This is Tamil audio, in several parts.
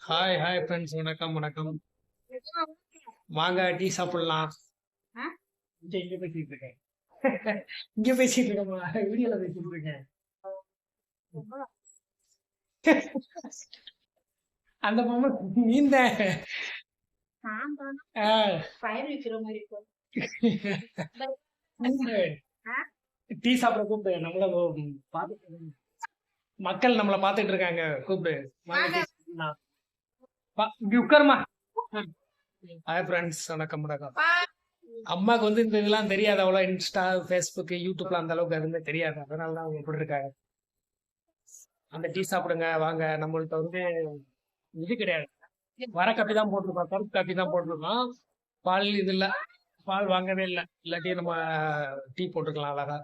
ஹாய் ஹாய் ஃப்ரெண்ட்ஸ், வணக்கம் வணக்கம். வாங்க டீ சாப்பிடலாம். இங்க பேசிட்டு இருக்கேன். இங்க பேசிட்டு இருக்கேன், வீடியோல பேசிட்டு இருக்கேன். அந்த பொம்மை நீந்த டீ சாப்பிட கூப்பிடு. நம்மள பாத்துட்டு மக்கள் நம்மள பாத்துட்டு இருக்காங்க, கூப்பிடு. இங்க உட்காருமா. ஹாய் ஃப்ரெண்ட்ஸ், வணக்கம் வணக்கம். அம்மாவுக்கு வந்து இந்த இதெல்லாம் தெரியாது, அவ்வளோ இன்ஸ்டா ஃபேஸ்புக் யூடியூப்ல அந்த அளவுக்கு எதுவுமே தெரியாது. அதனால தான் அவங்க எப்படி இருக்காங்க. அந்த டீ சாப்பிடுங்க வாங்க. நம்மள்ட்ட வந்து இது கிடையாது, வர காப்பி தான் போட்டிருக்கோம், கருப்பு காப்பி தான் போட்டிருக்கோம். பால் இது இல்ல, பால் வாங்கவே இல்லை. இல்லாட்டி நம்ம டீ போட்டுக்கலாம் அழகா.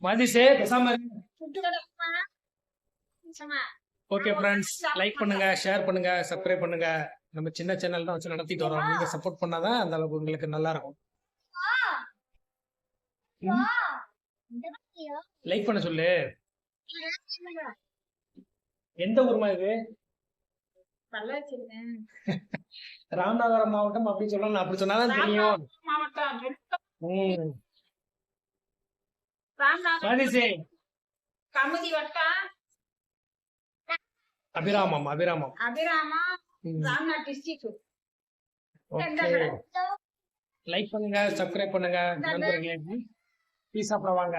மதிஷே பேசாம. ஓகே ஃப்ரெண்ட்ஸ், லைக் பண்ணுங்க, ஷேர் பண்ணுங்க, சப்ஸ்கிரைப் பண்ணுங்க. நம்ம சின்ன சேனல் தான் வச்சு நடத்திட்டு வரோம். நீங்க சப்போர்ட் பண்ணாதான் அந்த அளவுக்கு உங்களுக்கு நல்லா இருக்கும். லைக் பண்ண சொல்லு. எந்த ஊர்மா இது? ராமநாதபுரம் மாவட்டம் அப்படி சொல்லணும். அப்படி சொன்னாதான் தெரியும். அபிராமம் அபிராமம் ராம்நாத் டிஸ்ட்ரிக்ட். லைக் பண்ணுங்க, சப்ஸ்கிரைப் பண்ணுங்க நண்பர்களே. டீ சாப்பிட வாங்க.